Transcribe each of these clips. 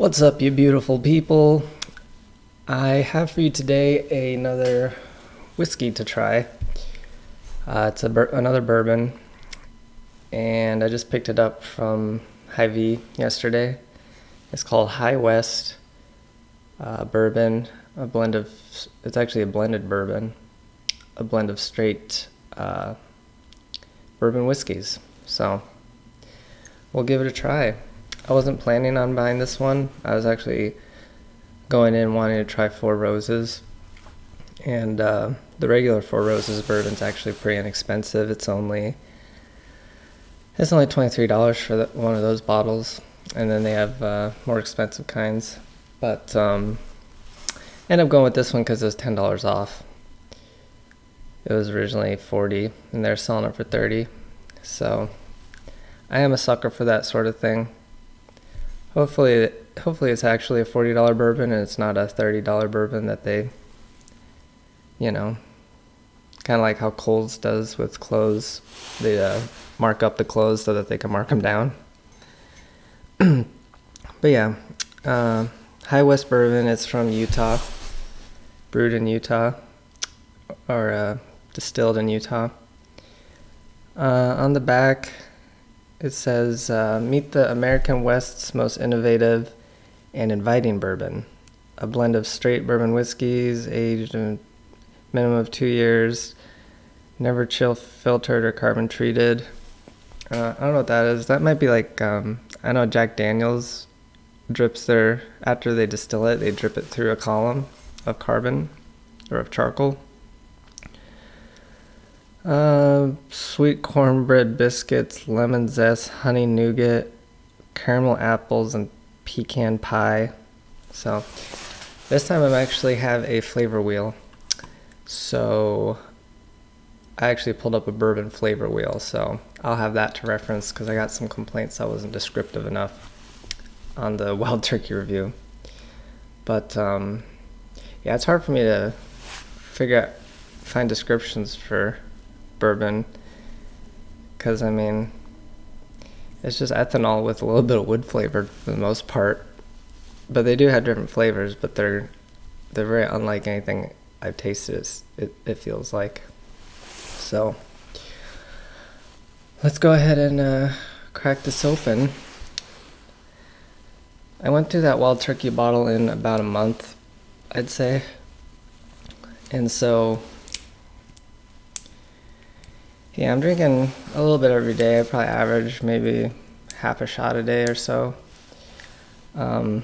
What's up, you beautiful people? I have for you today another whiskey to try. It's another bourbon, and I just picked it up from Hy-Vee yesterday. It's called High West Bourbon, it's actually a blended bourbon, a blend of straight bourbon whiskeys. So we'll give it a try. I wasn't planning on buying this one. I was actually going in wanting to try Four Roses, and the regular Four Roses bourbon's actually pretty inexpensive. It's only $23 for one of those bottles, and then they have more expensive kinds. But end up going with this one because it was $10 off. It was originally $40, and they're selling it for $30. So I am a sucker for that sort of thing. Hopefully it's actually a $40 bourbon and it's not a $30 bourbon that they, kind of like how Kohl's does with clothes. They mark up the clothes so that they can mark them down. But yeah, High West Bourbon, it's from Utah, brewed in Utah, or distilled in Utah. On the back, it says, meet the American West's most innovative and inviting bourbon. A blend of straight bourbon whiskeys, aged a minimum of 2 years, never chill filtered or carbon treated. I don't know what that is. That might be like, I know Jack Daniels drips after they distill it, they drip it through a column of carbon or of charcoal. Sweet cornbread biscuits, lemon zest, honey nougat, caramel apples, and pecan pie. So this time I actually have a flavor wheel. So I actually pulled up a bourbon flavor wheel, so I'll have that to reference because I got some complaints I wasn't descriptive enough on the Wild Turkey review. But yeah, it's hard for me to find descriptions for bourbon because it's just ethanol with a little bit of wood flavor for the most part, but they do have different flavors, but they're very unlike anything I've tasted. It feels like. So let's go ahead and crack this open. I went through that Wild Turkey bottle in about a month, I'd say, and so yeah, I'm drinking a little bit every day. I probably average maybe half a shot a day or so. I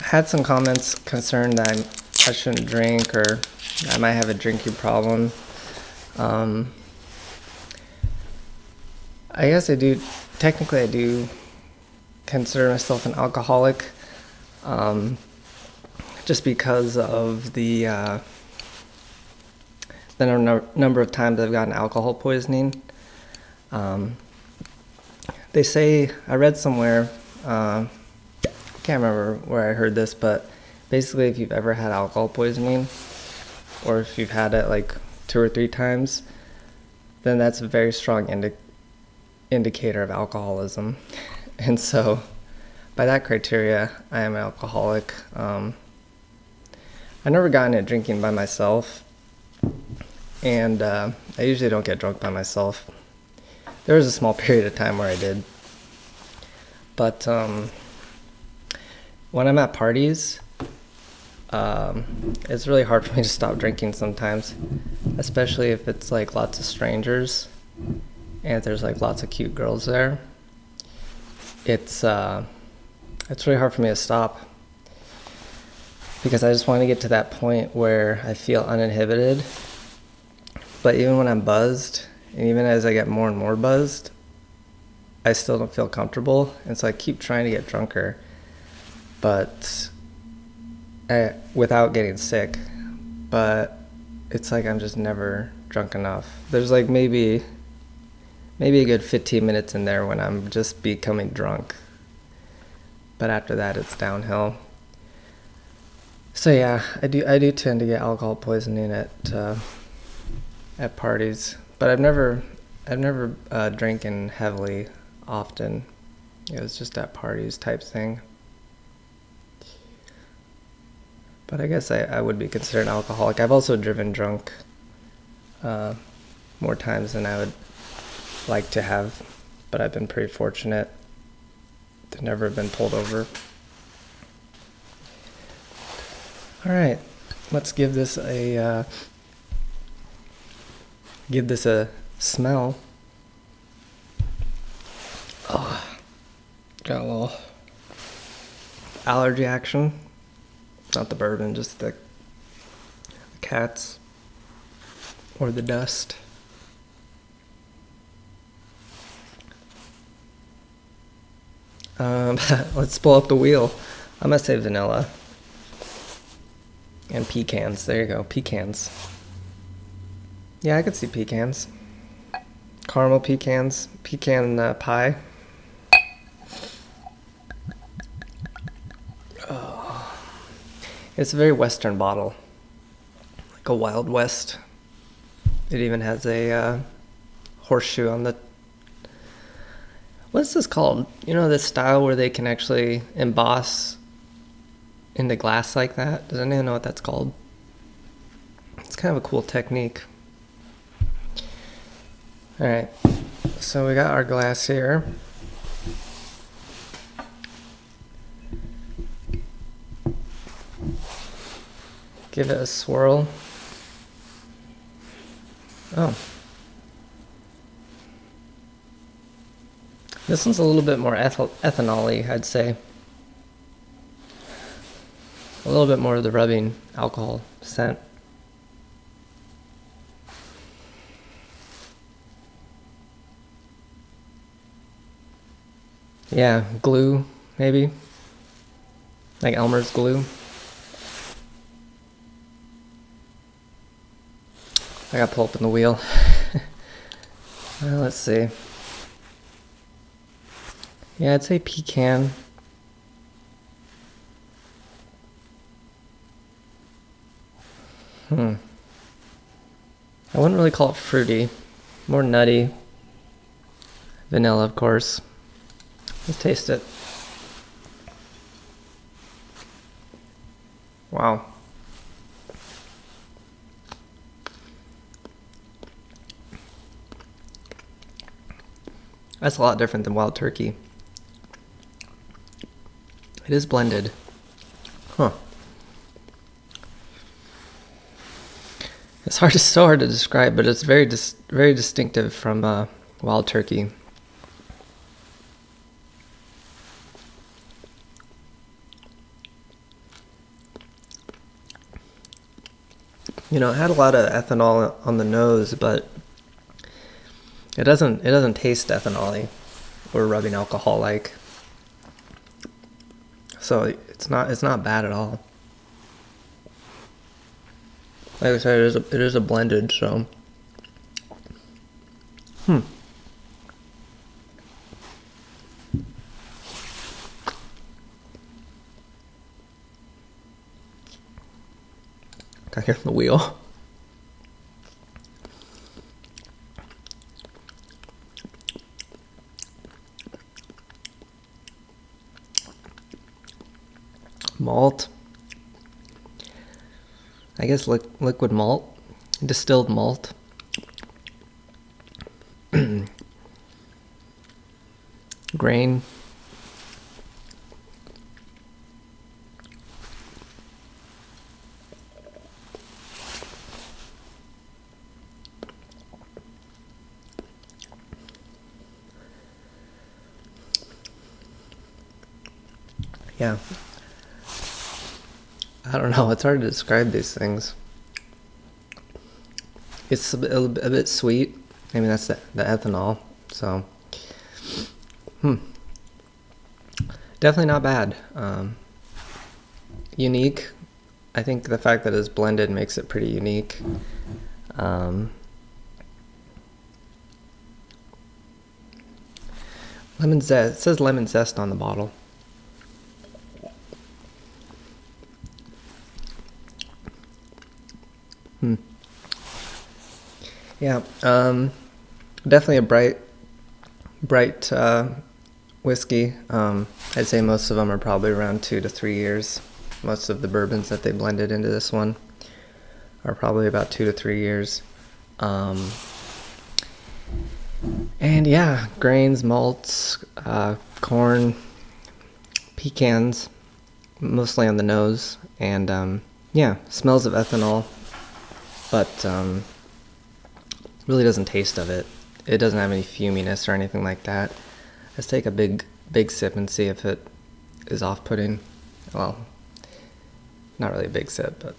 had some comments concerned that I shouldn't drink or I might have a drinking problem. I guess I do consider myself an alcoholic, just because of the number of times I've gotten alcohol poisoning. They say, I read somewhere, can't remember where I heard this, but basically if you've ever had alcohol poisoning, or if you've had it like 2 or 3 times, then that's a very strong indicator of alcoholism. And so by that criteria, I am an alcoholic. I never got into drinking by myself, and I usually don't get drunk by myself. There was a small period of time where I did. But when I'm at parties, it's really hard for me to stop drinking sometimes, especially if it's like lots of strangers and if there's like lots of cute girls there. It's really hard for me to stop because I just want to get to that point where I feel uninhibited. But even when I'm buzzed, and even as I get more and more buzzed, I still don't feel comfortable. And so I keep trying to get drunker, but without getting sick. But it's like I'm just never drunk enough. There's like maybe a good 15 minutes in there when I'm just becoming drunk. But after that, it's downhill. So yeah, I do tend to get alcohol poisoning at parties, but I've never drinking heavily often. It was just at parties type thing. But I guess I would be considered an alcoholic. I've also driven drunk more times than I would like to have, but I've been pretty fortunate to never have been pulled over. All right, let's give this a smell. Oh, got a little allergy action. Not the bourbon, just the cats or the dust. Let's pull up the wheel. I'm gonna say vanilla and pecans. There you go, pecans. Yeah, I could see pecans. Caramel pecans, pecan pie. Oh. It's a very Western bottle, like a Wild West. It even has a horseshoe on the... What's this called? You know, this style where they can actually emboss into glass like that? Does anyone know what that's called? It's kind of a cool technique. Alright, so we got our glass here. Give it a swirl. Oh. This one's a little bit more ethanol-y, I'd say. A little bit more of the rubbing alcohol scent. Yeah, glue, maybe. Like Elmer's glue. I got pulled up in the wheel. Well, let's see. Yeah, I'd say pecan. I wouldn't really call it fruity. More nutty. Vanilla, of course. Let's taste it. Wow. That's a lot different than wild turkey. It is blended. Huh. It's so hard to describe, but it's very distinctive from wild turkey. You know, it had a lot of ethanol on the nose, but it doesn't taste ethanol-y or rubbing alcohol like. So it's not bad at all. Like I said, it is a blended, so. Got here in the wheel. Malt. I guess liquid malt, distilled malt. Grain. Yeah. I don't know, it's hard to describe these things. It's a bit sweet. I mean, that's the ethanol, so. Definitely not bad. Unique. I think the fact that it's blended makes it pretty unique. Lemon zest. It says lemon zest on the bottle. Yeah, definitely a bright whiskey. I'd say most of them are probably around 2 to 3 years. Most of the bourbons that they blended into this one are probably about 2 to 3 years. And yeah, grains, malts, corn, pecans, mostly on the nose, and yeah, smells of ethanol, but really doesn't taste of it. It doesn't have any fuminess or anything like that. Let's take a big sip and see if it is off-putting. Well, not really a big sip, but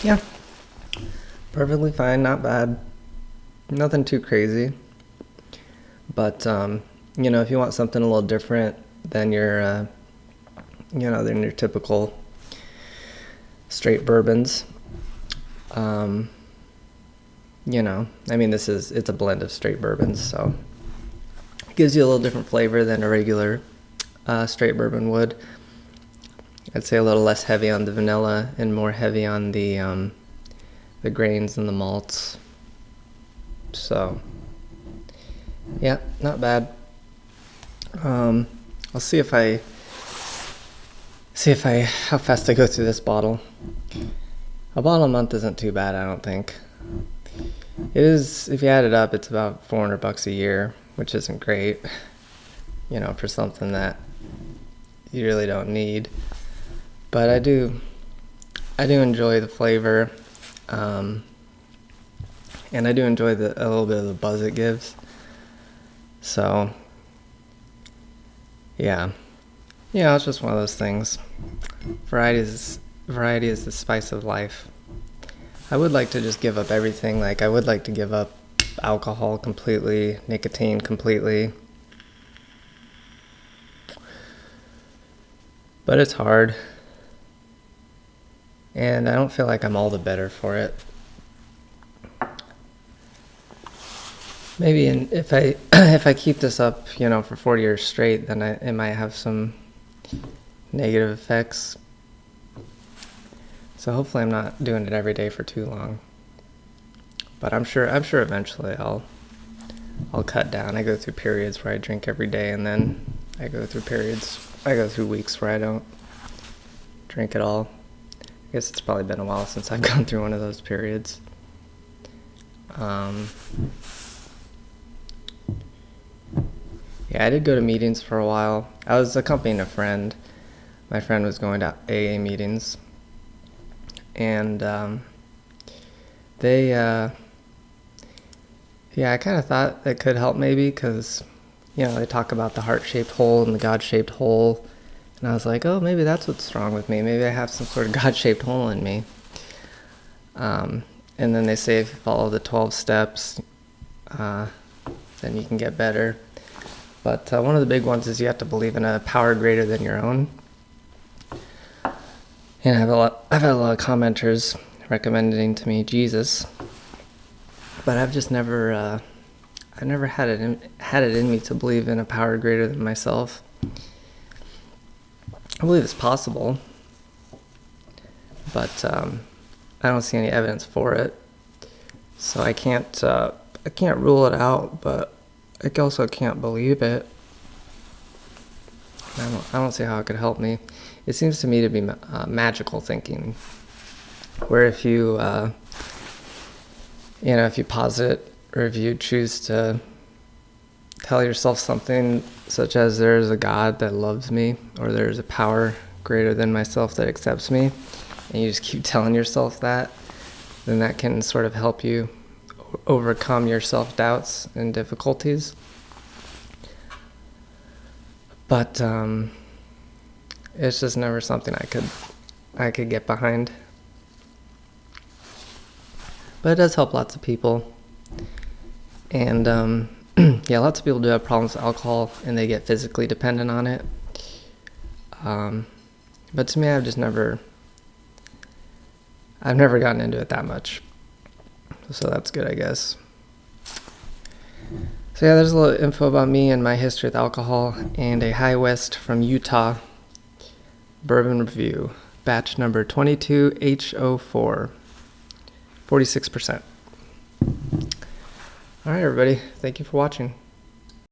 yeah, perfectly fine, not bad, nothing too crazy. But you know, if you want something a little different than your than your typical straight bourbons, you know, I mean, it's a blend of straight bourbons, so it gives you a little different flavor than a regular straight bourbon would. I'd say a little less heavy on the vanilla and more heavy on the grains and the malts. So yeah, not bad. I'll see if how fast I go through this bottle. A bottle a month isn't too bad, I don't think. It is, if you add it up, it's about $400 a year, which isn't great, you know, for something that you really don't need. But I do enjoy the flavor, and I do enjoy a little bit of the buzz it gives. So yeah, it's just one of those things. Variety is the spice of life. I would like to just give up everything. Like, I would like to give up alcohol completely, nicotine completely. But it's hard. And I don't feel like I'm all the better for it. Maybe if I keep this up, you know, for 40 years straight, then it might have some negative effects. So hopefully I'm not doing it every day for too long. But I'm sure eventually I'll cut down. I go through periods where I drink every day, and then I go through weeks where I don't drink at all. I guess it's probably been a while since I've gone through one of those periods. Yeah, I did go to meetings for a while. I was accompanying a friend. My friend was going to AA meetings. And I kind of thought it could help maybe, because, you know, they talk about the heart-shaped hole and the God-shaped hole. And I was like, oh, maybe that's what's wrong with me. Maybe I have some sort of God-shaped hole in me. And then they say if you follow the 12 steps, then you can get better. But one of the big ones is you have to believe in a power greater than your own. And I've had a lot of commenters recommending to me Jesus, but I've just never had it in me to believe in a power greater than myself. I believe it's possible, but I don't see any evidence for it. So I can't rule it out, but I also can't believe it. I don't see how it could help me. It seems to me to be magical thinking, where if you if you posit, or if you choose to tell yourself something such as there's a God that loves me, or there's a power greater than myself that accepts me, and you just keep telling yourself that, then that can sort of help you overcome your self-doubts and difficulties. But it's just never something I could get behind. But it does help lots of people. And yeah, lots of people do have problems with alcohol, and they get physically dependent on it. But to me, I've never gotten into it that much. So that's good, I guess. So yeah, there's a little info about me and my history with alcohol, and a High West from Utah bourbon review, batch number 22H04, 46%. All right, everybody. Thank you for watching.